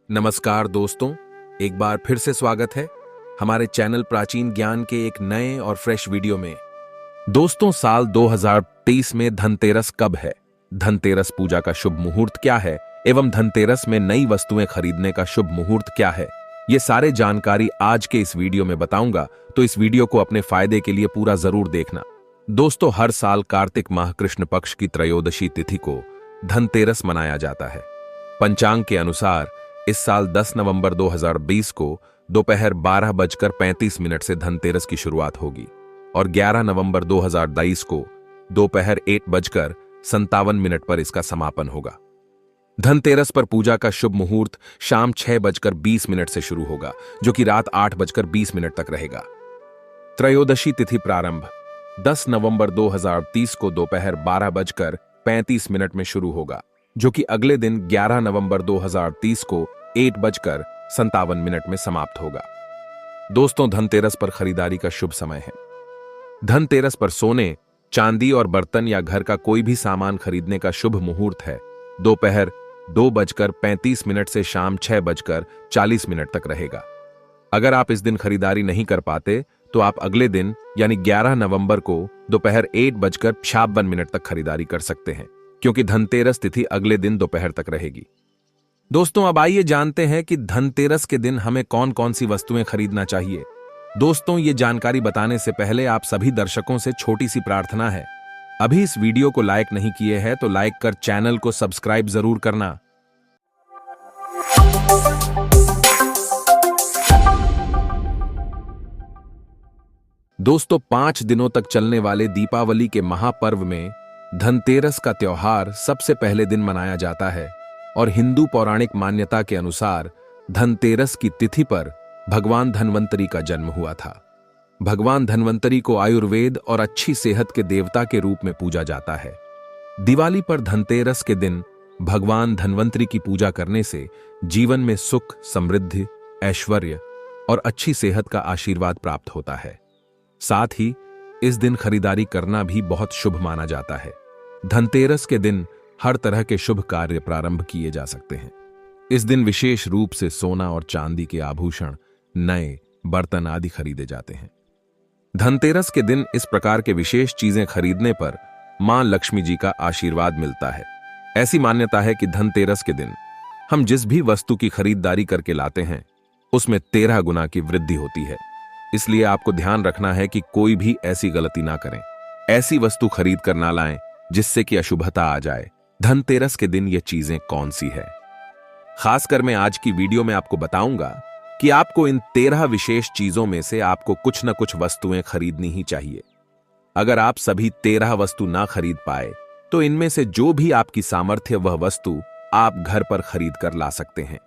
नमस्कार दोस्तों, एक बार फिर से स्वागत है हमारे चैनल प्राचीन ज्ञान के एक नए और फ्रेश वीडियो में। दोस्तों, साल 2023 में धनतेरस कब है, धनतेरस पूजा का शुभ मुहूर्त क्या है एवं धनतेरस में नई वस्तुएं खरीदने का शुभ मुहूर्त क्या है, ये सारे जानकारी आज के इस वीडियो में बताऊंगा, तो इस वीडियो को अपने फायदे के लिए पूरा जरूर देखना। दोस्तों, हर साल कार्तिक माह कृष्ण पक्ष की त्रयोदशी तिथि को धनतेरस मनाया जाता है। पंचांग के अनुसार इस साल 10 नवंबर 2020 को दोपहर 12:35 से धनतेरस की शुरुआत होगी और 11 नवंबर 2022 को दोपहर 1:57 पर इसका समापन होगा। धनतेरस पर पूजा का शुभ मुहूर्त शाम 6:20 से शुरू होगा, जो कि रात 8:20 तक रहेगा। त्रयोदशी तिथि प्रारंभ 10 नवंबर 2030 को दोपहर 12:35 में शुरू होगा, जो कि अगले दिन 11 नवंबर 2030 को 1:57 में समाप्त होगा। दोस्तों, धनतेरस पर खरीदारी का शुभ समय है। धनतेरस पर सोने, चांदी और बर्तन या घर का कोई भी सामान खरीदने का शुभ मुहूर्त है दोपहर 2:35 से शाम 6:40 तक रहेगा। अगर आप इस दिन खरीदारी नहीं कर पाते तो आप अगले दिन यानी 11 नवंबर को दोपहर 1:56 तक खरीदारी कर सकते हैं, क्योंकि धनतेरस तिथि अगले दिन दोपहर तक रहेगी। दोस्तों, अब आइए जानते हैं कि धनतेरस के दिन हमें कौन कौन सी वस्तुएं खरीदना चाहिए। दोस्तों, ये जानकारी बताने से पहले आप सभी दर्शकों से छोटी सी प्रार्थना है। अभी इस वीडियो को लाइक नहीं किए हैं तो लाइक कर चैनल को सब्सक्राइब जरूर करना। दोस्तों, 5 दिनों तक चलने वाले दीपावली के महापर्व में धनतेरस का त्योहार सबसे पहले दिन मनाया जाता है और हिंदू पौराणिक मान्यता के अनुसार धनतेरस की तिथि पर भगवान धन्वंतरी का जन्म हुआ था। भगवान धन्वंतरी को आयुर्वेद और अच्छी सेहत के देवता के रूप में पूजा जाता है। दिवाली पर धनतेरस के दिन भगवान धन्वंतरी की पूजा करने से जीवन में सुख, समृद्धि, ऐश्वर्य और अच्छी सेहत का आशीर्वाद प्राप्त होता है। साथ ही इस दिन खरीदारी करना भी बहुत शुभ माना जाता है। धनतेरस के दिन हर तरह के शुभ कार्य प्रारंभ किए जा सकते हैं। इस दिन विशेष रूप से सोना और चांदी के आभूषण, नए बर्तन आदि खरीदे जाते हैं। धनतेरस के दिन इस प्रकार के विशेष चीजें खरीदने पर मां लक्ष्मी जी का आशीर्वाद मिलता है। ऐसी मान्यता है कि धनतेरस के दिन हम जिस भी वस्तु की खरीदारी करके लाते हैं उसमें 13 गुना की वृद्धि होती है। इसलिए आपको ध्यान रखना है कि कोई भी ऐसी गलती ना करें, ऐसी वस्तु खरीद कर ना लाएं जिससे कि अशुभता आ जाए। धनतेरस के दिन ये चीजें कौन सी है, खासकर मैं आज की वीडियो में आपको बताऊंगा कि आपको इन 13 विशेष चीजों में से आपको कुछ न कुछ वस्तुएं खरीदनी ही चाहिए। अगर आप सभी 13 वस्तु ना खरीद पाए तो इनमें से जो भी आपकी सामर्थ्य वह वस्तु आप घर पर खरीद कर ला सकते हैं।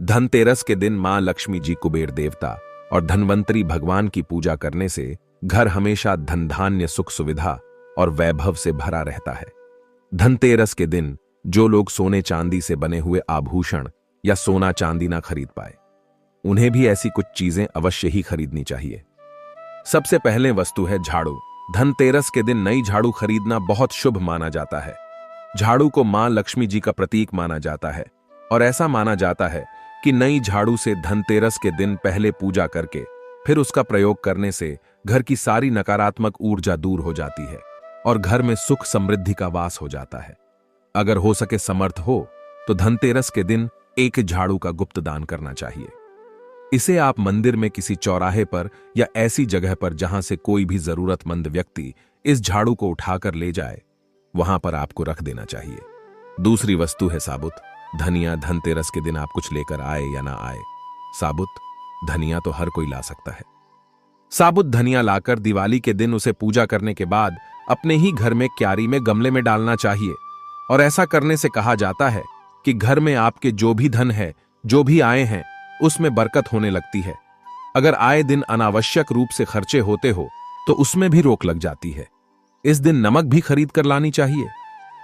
धनतेरस के दिन मां लक्ष्मी जी, कुबेर देवता और धन्वंतरी भगवान की पूजा करने से घर हमेशा धन धान्य, सुख सुविधा और वैभव से भरा रहता है। धनतेरस के दिन जो लोग सोने चांदी से बने हुए आभूषण या सोना चांदी ना खरीद पाए, उन्हें भी ऐसी कुछ चीजें अवश्य ही खरीदनी चाहिए। सबसे पहले वस्तु है झाड़ू। धनतेरस के दिन नई झाड़ू खरीदना बहुत शुभ माना जाता है। झाड़ू को मां लक्ष्मी जी का प्रतीक माना जाता है और ऐसा माना जाता है कि नई झाड़ू से धनतेरस के दिन पहले पूजा करके फिर उसका प्रयोग करने से घर की सारी नकारात्मक ऊर्जा दूर हो जाती है और घर में सुख समृद्धि का वास हो जाता है। अगर हो सके समर्थ हो तो धनतेरस के दिन एक झाड़ू का गुप्त दान करना चाहिए। इसे आप मंदिर में किसी चौराहे पर या ऐसी जगह पर जहां से कोई भी जरूरतमंद व्यक्ति इस झाड़ू को उठाकर ले जाए, वहां पर आपको रख देना चाहिए। दूसरी वस्तु है साबुत धनिया। धनतेरस के दिन आप कुछ लेकर आए या ना आए, साबुत धनिया तो हर कोई ला सकता है। साबुत धनिया लाकर दिवाली के दिन उसे पूजा करने के बाद अपने ही घर में क्यारी में गमले में डालना चाहिए और ऐसा करने से कहा जाता है कि घर में आपके जो भी धन है, जो भी आए हैं, उसमें बरकत होने लगती है। अगर आए दिन अनावश्यक रूप से खर्चे होते हो तो उसमें भी रोक लग जाती है। इस दिन नमक भी खरीद कर लानी चाहिए।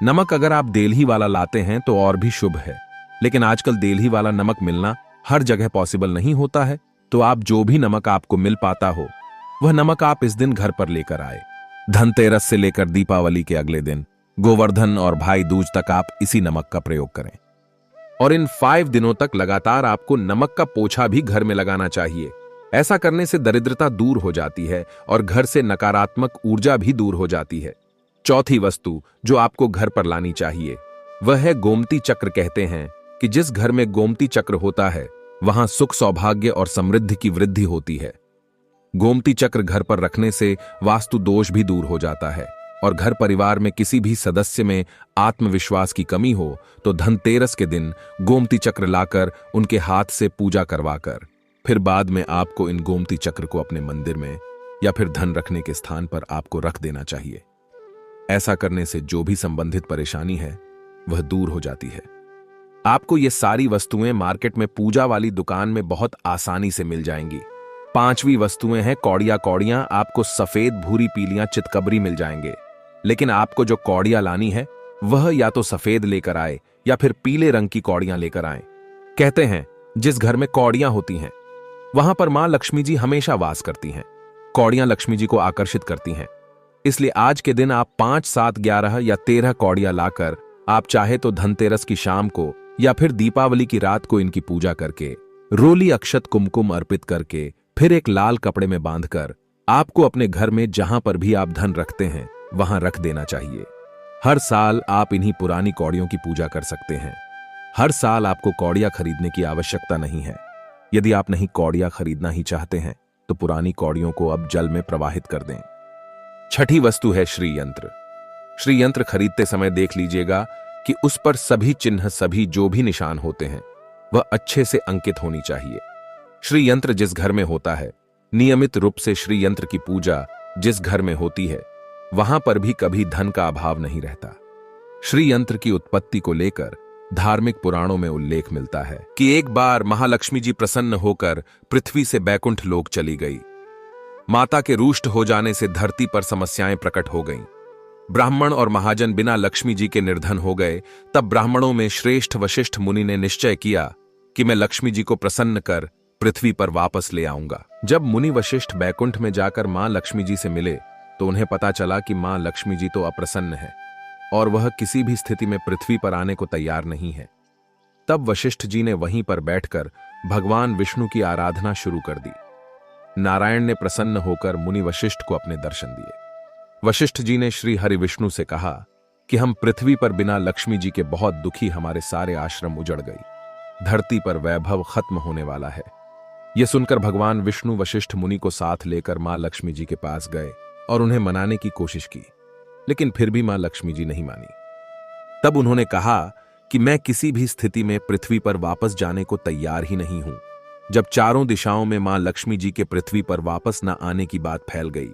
नमक अगर आप देलही वाला लाते हैं तो और भी शुभ है, लेकिन आजकल देलही वाला नमक मिलना हर जगह पॉसिबल नहीं होता है, तो आप जो भी नमक आपको मिल पाता हो वह नमक आप इस दिन घर पर लेकर आए। धनतेरस से लेकर दीपावली के अगले दिन गोवर्धन और भाई दूज तक आप इसी नमक का प्रयोग करें। और इन 5 दिनों तक लगातार आपको नमक का पोछा भी घर में लगाना चाहिए। ऐसा करने से दरिद्रता दूर हो जाती है और घर से नकारात्मक ऊर्जा भी दूर हो जाती है। चौथी वस्तु जो आपको घर पर लानी चाहिए वह है गोमती चक्र। कहते हैं कि जिस घर में गोमती चक्र होता है वहां सुख, सौभाग्य और समृद्धि की वृद्धि होती है। गोमती चक्र घर पर रखने से वास्तु दोष भी दूर हो जाता है और घर परिवार में किसी भी सदस्य में आत्मविश्वास की कमी हो तो धनतेरस के दिन गोमती चक्र लाकर उनके हाथ से पूजा करवाकर फिर बाद में आपको इन गोमती चक्र को अपने मंदिर में या फिर धन रखने के स्थान पर आपको रख देना चाहिए। ऐसा करने से जो भी संबंधित परेशानी है वह दूर हो जाती है। आपको ये सारी वस्तुएं मार्केट में पूजा वाली दुकान में बहुत आसानी से मिल जाएंगी। 5वीं वस्तुएं हैं कौड़ियां। कौड़ियां आपको सफेद, भूरी, पीलियां, चितकबरी मिल जाएंगे, लेकिन आपको जो कौड़ियां लानी है वह या तो सफेद लेकर आए या फिर पीले रंग की कौड़ियां लेकर आए। कहते हैं जिस घर में कौड़ियां होती हैं वहां पर मां लक्ष्मी जी हमेशा वास करती हैं। कौड़ियां लक्ष्मी जी को आकर्षित करती हैं, इसलिए आज के दिन आप 5, 7, 11 या 13 कौड़ियां लाकर आप चाहे तो धनतेरस की शाम को या फिर दीपावली की रात को इनकी पूजा करके रोली, अक्षत, कुमकुम अर्पित करके फिर एक लाल कपड़े में बांधकर आपको अपने घर में जहां पर भी आप धन रखते हैं वहां रख देना चाहिए। हर साल आप इन्हीं पुरानी कौड़ियों की पूजा कर सकते हैं। हर साल आपको कौड़ियां खरीदने की आवश्यकता नहीं है। यदि आप नहीं कौड़ियां खरीदना ही चाहते हैं तो पुरानी कौड़ियों को अब जल में प्रवाहित कर दें। छठी वस्तु है श्री यंत्र। श्री यंत्र खरीदते समय देख लीजिएगा कि उस पर सभी चिन्ह, सभी जो भी निशान होते हैं वह अच्छे से अंकित होनी चाहिए। श्री यंत्र जिस घर में होता है, नियमित रूप से श्री यंत्र की पूजा जिस घर में होती है वहां पर भी कभी धन का अभाव नहीं रहता। श्री यंत्र की उत्पत्ति को लेकर धार्मिक पुराणों में उल्लेख मिलता है कि एक बार महालक्ष्मी जी प्रसन्न होकर पृथ्वी से बैकुंठ लोक चली गई। माता के रुष्ट हो जाने से धरती पर समस्याएं प्रकट हो गईं। ब्राह्मण और महाजन बिना लक्ष्मी जी के निर्धन हो गए। तब ब्राह्मणों में श्रेष्ठ वशिष्ठ मुनि ने निश्चय किया कि मैं लक्ष्मी जी को प्रसन्न कर पृथ्वी पर वापस ले आऊंगा। जब मुनि वशिष्ठ बैकुंठ में जाकर मां लक्ष्मी जी से मिले तो उन्हें पता चला कि मां लक्ष्मी जी तो अप्रसन्न है और वह किसी भी स्थिति में पृथ्वी पर आने को तैयार नहीं है। तब वशिष्ठ जी ने वहीं पर बैठकर भगवान विष्णु की आराधना शुरू कर दी। नारायण ने प्रसन्न होकर मुनि वशिष्ठ को अपने दर्शन दिए। वशिष्ठ जी ने श्री हरि विष्णु से कहा कि हम पृथ्वी पर बिना लक्ष्मी जी के बहुत दुखी, हमारे सारे आश्रम उजड़ गई, धरती पर वैभव खत्म होने वाला है। यह सुनकर भगवान विष्णु वशिष्ठ मुनि को साथ लेकर मां लक्ष्मी जी के पास गए और उन्हें मनाने की कोशिश की, लेकिन फिर भी मां लक्ष्मी जी नहीं मानी। तब उन्होंने कहा कि मैं किसी भी स्थिति में पृथ्वी पर वापस जाने को तैयार ही नहीं हूं। जब चारों दिशाओं में मां लक्ष्मी जी के पृथ्वी पर वापस न आने की बात फैल गई,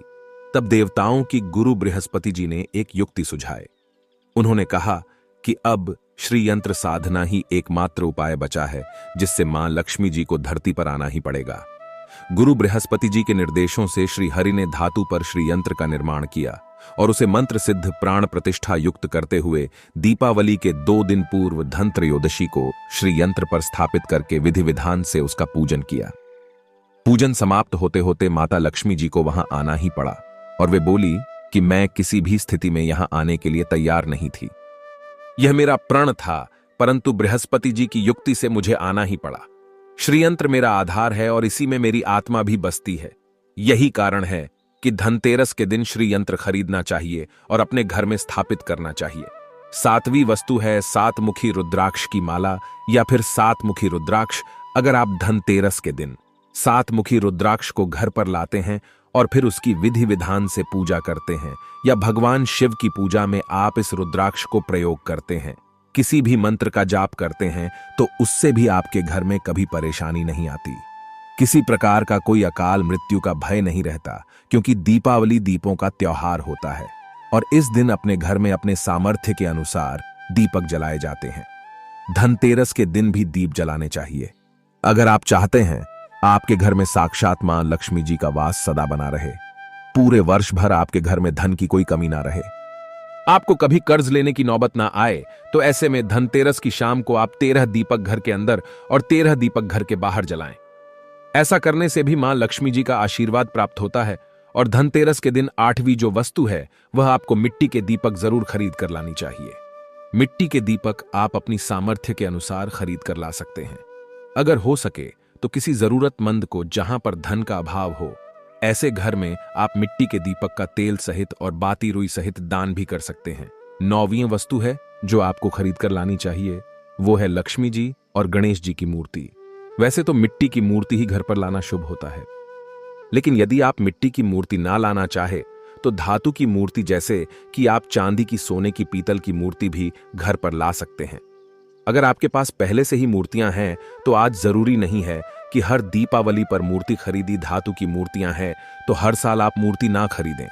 तब देवताओं की गुरु बृहस्पति जी ने एक युक्ति सुझाए। उन्होंने कहा कि अब श्री यंत्र साधना ही एकमात्र उपाय बचा है जिससे मां लक्ष्मी जी को धरती पर आना ही पड़ेगा। गुरु बृहस्पति जी के निर्देशों से श्री हरि ने धातु पर श्री यंत्र का निर्माण किया और उसे मंत्र सिद्ध प्राण प्रतिष्ठा युक्त करते हुए दीपावली के 2 दिन पूर्व धन त्रयोदशी को श्री यंत्र पर स्थापित करके विधि विधान से उसका पूजन किया। पूजन समाप्त होते होते माता लक्ष्मी जी को वहां आना ही पड़ा और वे बोली कि मैं किसी भी स्थिति में यहां आने के लिए तैयार नहीं थी। यह मेरा प्रण था, परंतु बृहस्पति जी की युक्ति से मुझे आना ही पड़ा। श्रीयंत्र मेरा आधार है और इसी में मेरी आत्मा भी बसती है। यही कारण है कि धनतेरस के दिन श्रीयंत्र खरीदना चाहिए और अपने घर में स्थापित करना चाहिए। 7वीं वस्तु है 7 मुखी रुद्राक्ष की माला या फिर 7 मुखी रुद्राक्ष। अगर आप धनतेरस के दिन 7 मुखी रुद्राक्ष को घर पर लाते हैं और फिर उसकी विधि विधान से पूजा करते हैं या भगवान शिव की पूजा में आप इस रुद्राक्ष को प्रयोग करते हैं, किसी भी मंत्र का जाप करते हैं, तो उससे भी आपके घर में कभी परेशानी नहीं आती। किसी प्रकार का कोई अकाल मृत्यु का भय नहीं रहता, क्योंकि दीपावली दीपों का त्योहार होता है और इस दिन अपने घर में अपने सामर्थ्य के अनुसार दीपक जलाए जाते हैं। धनतेरस के दिन भी दीप जलाने चाहिए। अगर आप चाहते हैं आपके घर में साक्षात मां लक्ष्मी जी का वास सदा बना रहे, पूरे वर्ष भर आपके घर में धन की कोई कमी ना रहे, आपको कभी कर्ज लेने की नौबत ना आए, तो ऐसे में धनतेरस की शाम को आप 13 दीपक घर के अंदर और 13 दीपक घर के बाहर जलाएं। ऐसा करने से भी मां लक्ष्मी जी का आशीर्वाद प्राप्त होता है। और धनतेरस के दिन 8वीं जो वस्तु है वह आपको मिट्टी के दीपक जरूर खरीद कर लानी चाहिए। मिट्टी के दीपक आप अपनी सामर्थ्य के अनुसार खरीद कर ला सकते हैं। अगर हो सके तो किसी जरूरतमंद को, जहां पर धन का अभाव हो, ऐसे घर में आप मिट्टी के दीपक का तेल सहित और बाती रुई सहित दान भी कर सकते हैं। 9वीं वस्तु है जो आपको खरीद कर लानी चाहिए, वो है लक्ष्मी जी और गणेश जी की मूर्ति। वैसे तो मिट्टी की मूर्ति ही घर पर लाना शुभ होता है, लेकिन यदि आप मिट्टी की मूर्ति ना लाना चाहे तो धातु की मूर्ति, जैसे कि आप चांदी की, सोने की, पीतल की मूर्ति भी घर पर ला सकते हैं। अगर आपके पास पहले से ही मूर्तियां हैं तो आज जरूरी नहीं है कि हर दीपावली पर मूर्ति खरीदी। धातु की मूर्तियां हैं तो हर साल आप मूर्ति ना खरीदें,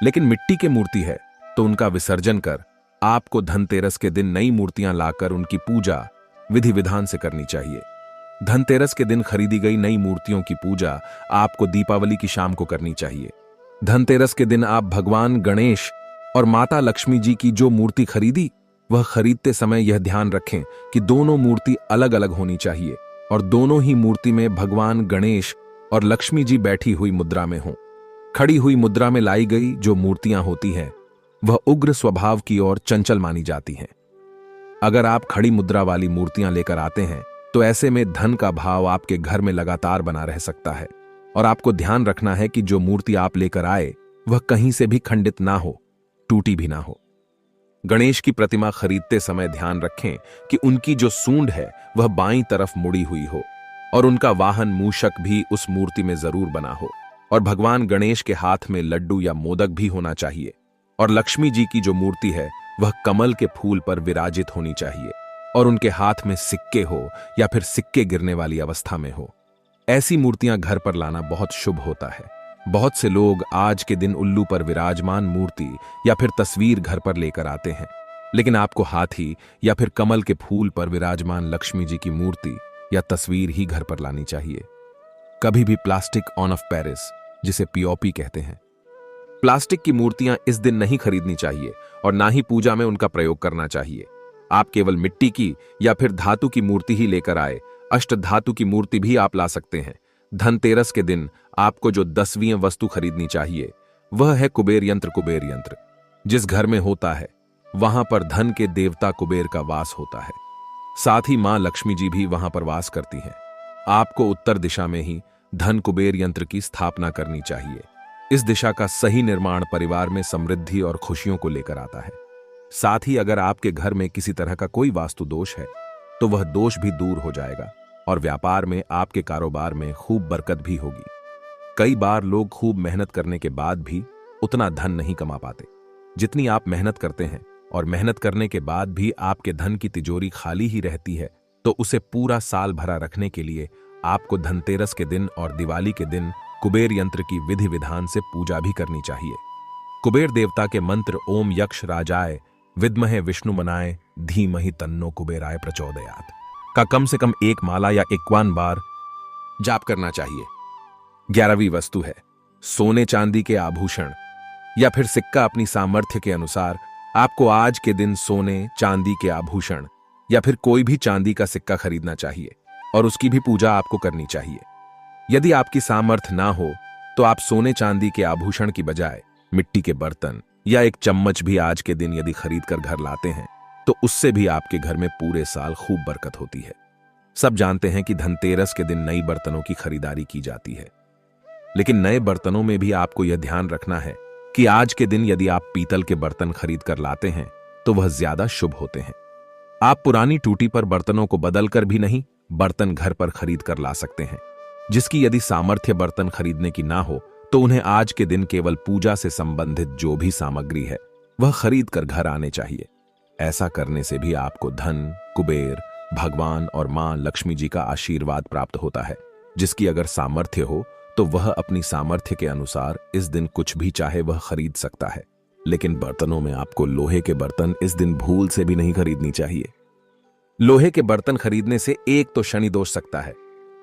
लेकिन मिट्टी की मूर्ति है तो उनका विसर्जन कर आपको धनतेरस के दिन नई मूर्तियां लाकर उनकी पूजा विधि विधान से करनी चाहिए। धनतेरस के दिन खरीदी गई नई मूर्तियों की पूजा आपको दीपावली की शाम को करनी चाहिए। धनतेरस के दिन आप भगवान गणेश और माता लक्ष्मी जी की जो मूर्ति खरीदी, वह खरीदते समय यह ध्यान रखें कि दोनों मूर्ति अलग अलग होनी चाहिए और दोनों ही मूर्ति में भगवान गणेश और लक्ष्मी जी बैठी हुई मुद्रा में हों। खड़ी हुई मुद्रा में लाई गई जो मूर्तियां होती हैं वह उग्र स्वभाव की ओर चंचल मानी जाती हैं। अगर आप खड़ी मुद्रा वाली मूर्तियां लेकर आते हैं तो ऐसे में धन का भाव आपके घर में लगातार बना रह सकता है और आपको ध्यान रखना है कि जो मूर्ति आप लेकर आए वह कहीं से भी खंडित ना हो, टूटी भी ना हो। गणेश की प्रतिमा खरीदते समय ध्यान रखें कि उनकी जो सूंड है वह बाईं तरफ मुड़ी हुई हो और उनका वाहन मूषक भी उस मूर्ति में जरूर बना हो और भगवान गणेश के हाथ में लड्डू या मोदक भी होना चाहिए और लक्ष्मी जी की जो मूर्ति है वह कमल के फूल पर विराजित होनी चाहिए और उनके हाथ में सिक्के हो या फिर सिक्के गिरने वाली अवस्था में हो। ऐसी मूर्तियां घर पर लाना बहुत शुभ होता है। बहुत से लोग आज के दिन उल्लू पर विराजमान मूर्ति या फिर तस्वीर घर पर लेकर आते हैं, लेकिन आपको हाथी या फिर कमल के फूल पर विराजमान लक्ष्मी जी की मूर्ति या तस्वीर ही घर पर लानी चाहिए। कभी भी प्लास्टिक ऑन ऑफ पेरिस, जिसे पीओपी कहते हैं, प्लास्टिक की मूर्तियां इस दिन नहीं खरीदनी चाहिए और ना ही पूजा में उनका प्रयोग करना चाहिए। आप केवल मिट्टी की या फिर धातु की मूर्ति ही लेकर आए। अष्ट धातु की मूर्ति भी आप ला सकते हैं। धनतेरस के दिन आपको जो 10वीं वस्तु खरीदनी चाहिए वह है कुबेर यंत्र। कुबेर यंत्र जिस घर में होता है वहां पर धन के देवता कुबेर का वास होता है, साथ ही मां लक्ष्मी जी भी वहां पर वास करती हैं। आपको उत्तर दिशा में ही धन कुबेर यंत्र की स्थापना करनी चाहिए। इस दिशा का सही निर्माण परिवार में समृद्धि और खुशियों को लेकर आता है। साथ ही अगर आपके घर में किसी तरह का कोई वास्तु दोष है तो वह दोष भी दूर हो जाएगा और व्यापार में, आपके कारोबार में खूब बरकत भी होगी। कई बार लोग खूब मेहनत करने के बाद भी उतना धन नहीं कमा पाते जितनी आप मेहनत करते हैं, और मेहनत करने के बाद भी आपके धन की तिजोरी खाली ही रहती है, तो उसे पूरा साल भरा रखने के लिए आपको धनतेरस के दिन और दिवाली के दिन कुबेर यंत्र की विधि विधान से पूजा भी करनी चाहिए। कुबेर देवता के मंत्र ओम यक्ष राजाय विद्महे विष्णु मनाय धीमहि तन्नो कुबेराय प्रचोदयात का कम से कम 1 माला या 51 बार जाप करना चाहिए। 11वीं वस्तु है सोने चांदी के आभूषण या फिर सिक्का। अपनी सामर्थ्य के अनुसार आपको आज के दिन सोने चांदी के आभूषण या फिर कोई भी चांदी का सिक्का खरीदना चाहिए और उसकी भी पूजा आपको करनी चाहिए। यदि आपकी सामर्थ्य ना हो तो आप सोने चांदी के आभूषण की बजाय मिट्टी के बर्तन या एक चम्मच भी आज के दिन यदि खरीद कर घर लाते हैं तो उससे भी आपके घर में पूरे साल खूब बरकत होती है। सब जानते हैं कि धनतेरस के दिन नई बर्तनों की खरीदारी की जाती है, लेकिन नए बर्तनों में भी आपको यह ध्यान रखना है कि आज के दिन यदि आप पीतल के बर्तन खरीद कर लाते हैं तो वह ज्यादा शुभ होते हैं। आप पुरानी टूटी पर बर्तनों को बदलकर भी नहीं, बर्तन घर पर खरीद कर ला सकते हैं। जिसकी यदि सामर्थ्य बर्तन खरीदने की ना हो तो उन्हें आज के दिन केवल पूजा से संबंधित जो भी सामग्री है वह खरीद कर घर आने चाहिए। ऐसा करने से भी आपको धन, कुबेर, भगवान और मां लक्ष्मी जी का आशीर्वाद प्राप्त होता है। जिसकी अगर सामर्थ्य हो तो वह अपनी सामर्थ्य के अनुसार इस दिन कुछ भी चाहे वह खरीद सकता है, लेकिन बर्तनों में आपको लोहे के बर्तन इस दिन भूल से भी नहीं खरीदनी चाहिए। लोहे के बर्तन खरीदने से एक तो शनि दोष सकता है।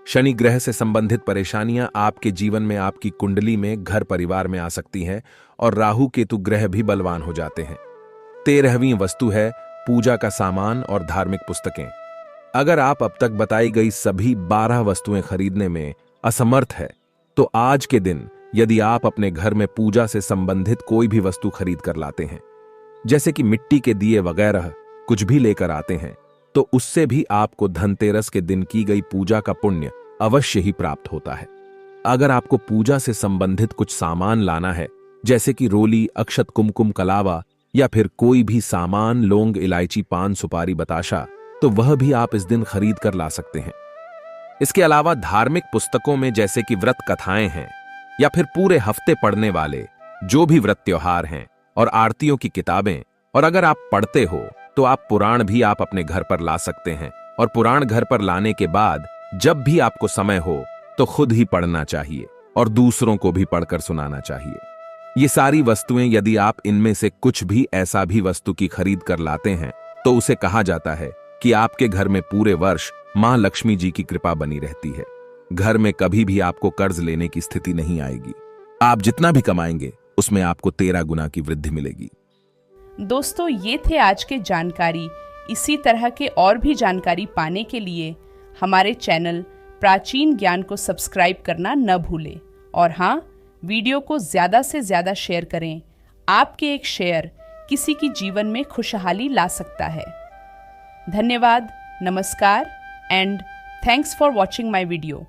शनि ग्रह से संबंधित परेशानियां आपके जीवन में, आपकी कुंडली में, घर परिवार में आ सकती हैं और राहु केतु ग्रह भी बलवान हो जाते हैं। 13वीं वस्तु है पूजा का सामान और धार्मिक पुस्तकें। अगर आप अब तक बताई गई सभी 12 वस्तुएं खरीदने में असमर्थ है तो आज के दिन यदि आप अपने घर में पूजा से संबंधित कोई भी वस्तु खरीद कर लाते हैं, जैसे कि मिट्टी के दिए वगैरह, कुछ भी लेकर आते हैं तो उससे भी आपको धनतेरस के दिन की गई पूजा का पुण्य अवश्य ही प्राप्त होता है। अगर आपको पूजा से संबंधित कुछ सामान लाना है, जैसे कि रोली, अक्षत, कुमकुम, कलावा या फिर कोई भी सामान, लौंग, इलायची, पान, सुपारी, बताशा, तो वह भी आप इस दिन खरीद कर ला सकते हैं। इसके अलावा धार्मिक पुस्तकों में जैसे कि व्रत कथाएं हैं या फिर पूरे हफ्ते पढ़ने वाले जो भी व्रत त्योहार हैं और आरतियों की किताबें, और अगर आप पढ़ते हो तो आप पुराण भी आप अपने घर पर ला सकते हैं। और पुराण घर पर लाने के बाद जब भी आपको समय हो तो खुद ही पढ़ना चाहिए और दूसरों को भी पढ़कर सुनाना चाहिए। ये सारी वस्तुएं, यदि आप इनमें से कुछ भी ऐसा भी वस्तु की खरीद कर लाते हैं तो उसे कहा जाता है कि आपके घर में पूरे वर्ष मां लक्ष्मी जी की कृपा बनी रहती है। घर में कभी भी आपको कर्ज लेने की स्थिति नहीं आएगी। आप जितना भी कमाएंगे उसमें आपको 13 गुना की वृद्धि मिलेगी। दोस्तों, ये थे आज के जानकारी। इसी तरह के और भी जानकारी पाने के लिए हमारे चैनल प्राचीन ज्ञान को सब्सक्राइब करना न भूलें। और हाँ, वीडियो को ज़्यादा से ज़्यादा शेयर करें। आपके एक शेयर किसी की जीवन में खुशहाली ला सकता है। धन्यवाद, नमस्कार and thanks for watching my video.